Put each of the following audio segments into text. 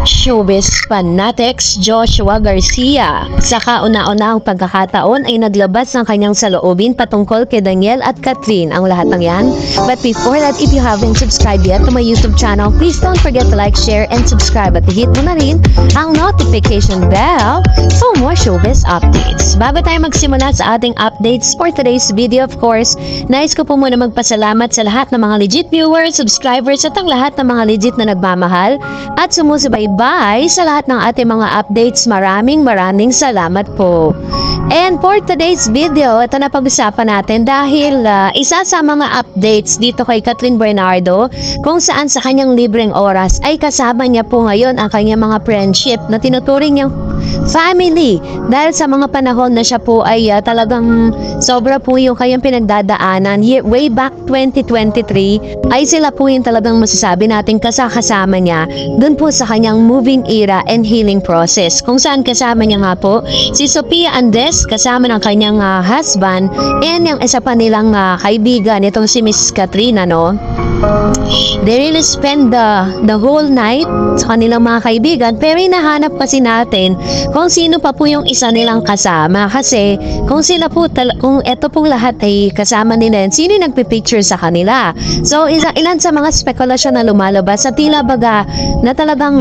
Showbiz fanatics Joshua Garcia. Sa kauna-unahang pagkakataon ay naglabas ng kanyang saloobin patungkol kay Daniel at Catherine. Ang lahat ng yan. But before that, if you haven't subscribed yet to my YouTube channel, please don't forget to like, share, and subscribe. At hit mo na rin ang notification bell for more showbiz updates. Bago tayo magsimula sa ating updates for today's video, of course, nais ko po muna magpasalamat sa lahat ng mga legit viewers, subscribers, at ang lahat ng mga legit na nagmamahal at sumusubaybay sa lahat ng ating mga updates. Maraming salamat po. And for today's video, ito na pag-usapan natin dahil isa sa mga updates dito kay Catherine Bernardo kung saan sa kanyang libreng oras ay kasama niya po ngayon ang kanyang mga friendship na tinuturing niyang family dahil sa mga panahon na siya po ay talagang sobra po yung kanyang pinagdadaanan. Way back 2023 ay sila po yung talagang masasabi natin kasama niya dun po sa kanyang moving era and healing process kung saan kasama niya nga po si Sophia Andres kasama ng kanyang husband and yung isa pa nilang kaibigan itong si Miss Katrina, no? They really spend the whole night sa kanilang mga kaibigan, pero hinahanap kasi natin kung sino pa po yung isa nilang kasama kasi kung sila po kung eto pong lahat ay kasama nila, sino yung nagpipicture sa kanila. So ilan sa mga spekulasyon na lumalabas sa tila baga na talagang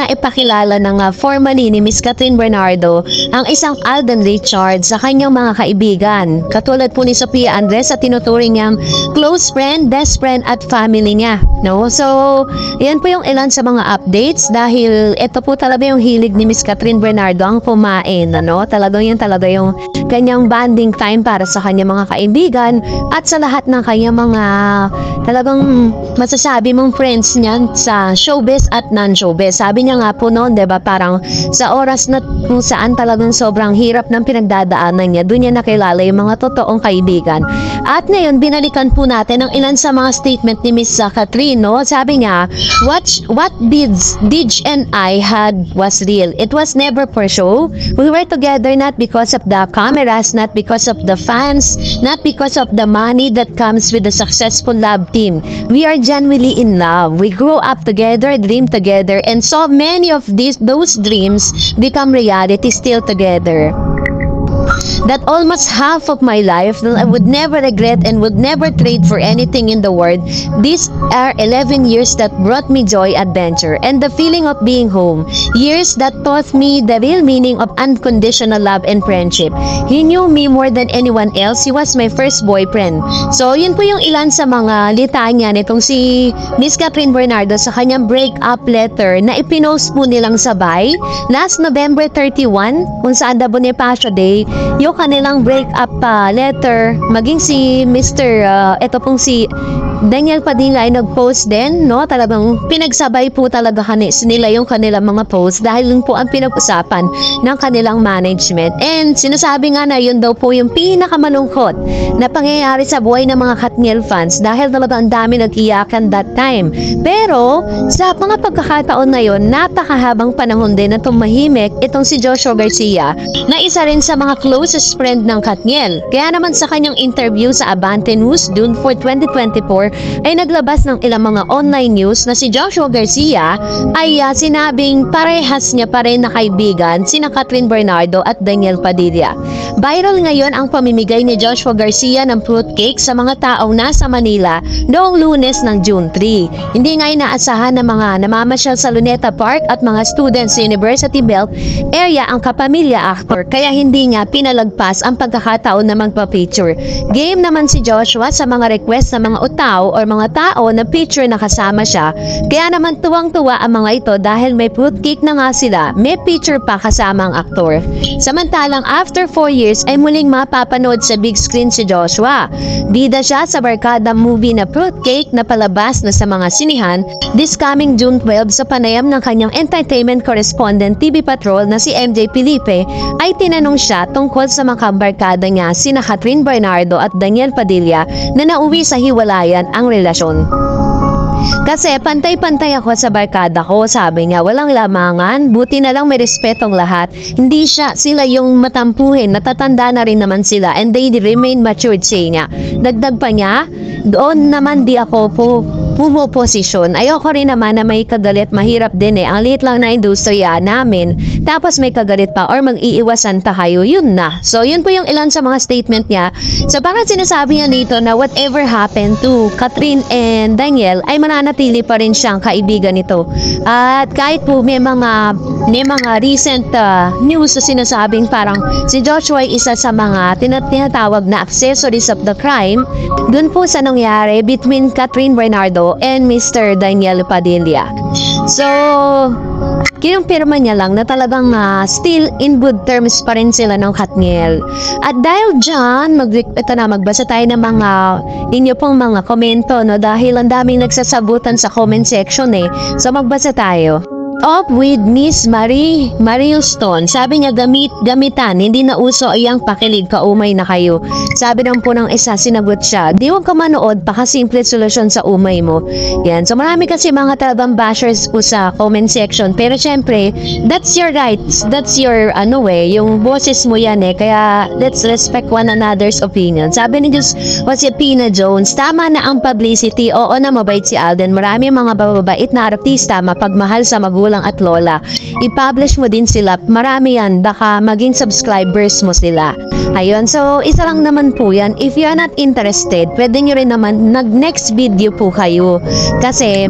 ipakilala ng formally ni Miss Catherine Bernardo ang isang Alden Richards sa kanyang mga kaibigan. Katulad po ni Sophia Andres sa tinuturing niyang close friend, best friend at family niya, no? So, yan po yung ilan sa mga updates dahil ito po talaga yung hilig ni Miss Catherine Bernardo ang kumain, ano? Talaga yung kanyang bonding time para sa kanyang mga kaibigan at sa lahat ng kanyang mga talagang masasabi mong friends niyan sa showbiz at non-showbiz. Sabi niya nga po noon, 'di ba, parang sa oras na kung saan talagang sobrang hirap ng pinagdadaanan niya, doon niya nakilala yung mga totoong kaibigan. At ngayon, binalikan po natin ang ilan sa mga statement ni Miss Catherine, no? Sabi niya, what Dij and I had was real. It was never for show. We were together not because of the cameras, not because of the fans, not because of the money that comes with a successful love team. We are genuinely in love. We grew up together, dreamed together, and saw many of those dreams become reality still together. That almost half of my life that I would never regret and would never trade for anything in the world. These are 11 years that brought me joy, adventure, and the feeling of being home. Years that taught me the real meaning of unconditional love and friendship. He knew me more than anyone else. He was my first boyfriend. So, yun po yung ilan sa mga litanya nitong si Miss Catherine Bernardo sa kanyang breakup letter na ipinost po nilang sabay last November 31 kung saan the Bonifacio Day yung kanilang breakup letter, maging si Mr. Ito pong si Daniel Padilla ay nag-post din, no? Talagang pinagsabay po talaga nila yung kanilang mga post dahil yun po ang pinag-usapan ng kanilang management. And sinasabi nga na yun daw po yung pinakamalungkot na pangyayari sa buhay ng mga Katniel fans dahil talagang dami nag-iyakan that time. Pero sa mga pagkakataon na yun, napakahabang panahon din na tumahimik itong si Joshua Garcia na isa rin sa mga closest friend ng Katniel. Kaya naman sa kanyang interview sa Abante News June 4, 2024 ay naglabas ng ilang mga online news na si Joshua Garcia ay sinabing parehas niya pa rin na kaibigan sina Catherine Bernardo at Daniel Padilla. Viral ngayon ang pamimigay ni Joshua Garcia ng fruitcake sa mga taong nasa Manila noong Lunes ng June 3. Hindi nga inaasahan ng mga namamasyal sa Luneta Park at mga students sa University Belt area ang kapamilya actor kaya hindi niya pinalagpas ang pagkakataon na magpa-picture. Game naman si Joshua sa mga request ng mga utaw or mga tao na picture na kasama siya. Kaya naman tuwang-tuwa ang mga ito dahil may fruitcake na nga sila, may picture pa kasama ang aktor. Samantalang after 4 years ay muling mapapanood sa big screen si Joshua. Bida siya sa barkada movie na Fruitcake na palabas na sa mga sinihan this coming June 12 sa panayam ng kanyang entertainment correspondent TV Patrol na si MJ Felipe ay tinanong siya tungkol sa mga barkada niya sina Catherine Bernardo at Daniel Padilla na nauwi sa hiwalayan ang relasyon. Kasi pantay-pantay ako sa barkada ko, sabi niya, walang lamangan, buti na lang may respetong lahat. Hindi sila yung matampuhin, natatanda na rin naman sila and they remain matured, say niya. Dagdag pa niya, doon naman di ako po pumoposisyon. Ayoko rin naman na may kagalit, mahirap din eh. Ang liit lang na industriya namin, tapos may kagalit pa or mag-iiwasan tayo, yun na. So, yun po yung ilan sa mga statement niya. So, bakit sinasabi niya dito na whatever happened to Catherine and Daniel, ay mananatili pa rin siyang kaibigan nito. At kahit po may mga recent news na sinasabing parang si Joshua ay isa sa mga tinatawag na accessories of the crime, dun po sa nangyari between Catherine Bernardo and Mr. Daniel Padilla. So, kinumpirma niya lang na talagang still in good terms pa rin sila ng Katniel. At dahil dyan, magbasa tayo ng mga inyo pong mga komento, no? Dahil ang daming nagsasabutan sa comment section eh. So, magbasa tayo. Up with Miss Marie Stone. Sabi niya, gamitan, hindi na uso ayang pakilig, kaumay na kayo. Sabi naman po ng isa, sinagot siya, di wag ka manood, baka simple solusyon sa umay mo. Yan. So marami kasi mga talagang bashers po sa comment section. Pero syempre, that's your rights. That's your, yung boses mo yan eh. Kaya, let's respect one another's opinion. Sabi ni Josepina Jones, tama na ang publicity. Oo na, mabait si Alden. Marami mga bababait na artista, mapagmahal sa magulang at lola. I-publish mo din sila. Marami yan. Baka maging subscribers mo sila. Ayun. So, isa lang naman po yan. If you are not interested, pwede nyo rin naman nag-next video po kayo. Kasi,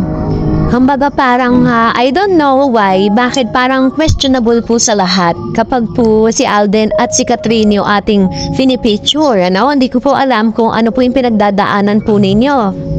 kumbaga parang, I don't know why, bakit parang questionable po sa lahat kapag po si Alden at si Catherine yung ating pinipicture. Hindi ko po alam kung ano po yung pinagdadaanan po ninyo.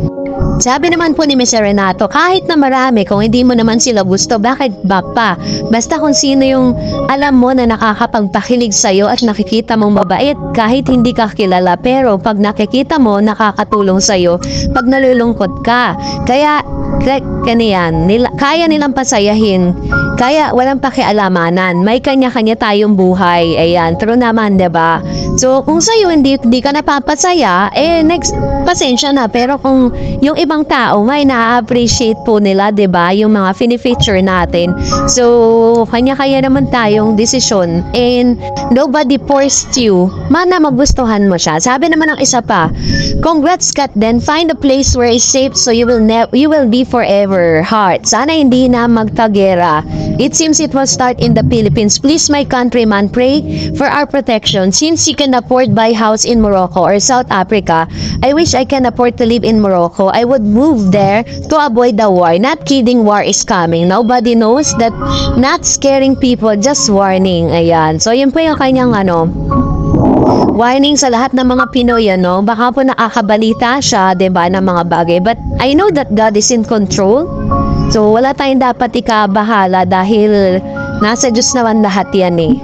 Sabi naman po ni Mr. Renato, kahit na marami, kung hindi mo naman sila gusto, bakit ba pa? Basta kung sino yung alam mo na nakakapagpakilig sa'yo at nakikita mong mabait, kahit hindi ka kilala, pero pag nakikita mo, nakakatulong sa'yo, pag nalulungkot ka. Kaya kaya nilang pasayahin, kaya walang pakialamanan, may kanya-kanya tayong buhay. Ayan, true naman, diba? So, kung sa'yo hindi ka napapasaya, next, pasensya na. Pero kung yung ibang tao, may na-appreciate po nila, diba? Yung mga fini-feature natin. So, kanya-kanya naman tayong desisyon. And, nobody forced you. Mana magustuhan mo siya. Sabi naman ng isa pa, congrats Kat, then find a place where is safe so you will be forever heart. Sana hindi na magtagera. It seems it will start in the Philippines. Please, my countryman, pray for our protection. Since you can afford buy house in Morocco or South Africa, I wish I can afford to live in Morocco. I would move there to avoid the war. Not kidding, war is coming. Nobody knows that. Not scaring people, just warning. Ayan. So, yun po yung kanyang warning sa lahat ng mga Pinoy, baka po nakakabalita siya, diba, ng mga bagay. But I know that God is in control. So, wala tayong dapat ikabahala dahil nasa Diyos naman lahat yan eh.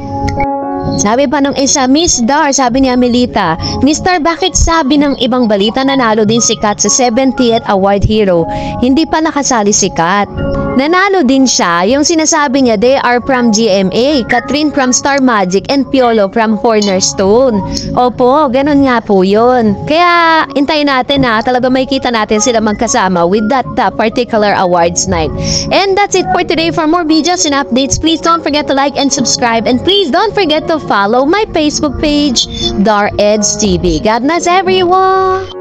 Sabi pa ng isa, Miss Dar, sabi ni Amelita, Miss Dar, bakit sabi ng ibang balita nanalo din si Kat sa 70th Award Hero? Hindi pa nakasali si Kat. Nanalo din siya. Yung sinasabi niya, they are from GMA, Catherine from Star Magic, and Piolo from Cornerstone. Opo, ganun nga po yun. Kaya, intayin natin talaga may kita natin sila magkasama with that particular awards night. And that's it for today. For more videos and updates, please don't forget to like and subscribe. And please don't forget to follow my Facebook page, Dar Eds TV. God bless everyone!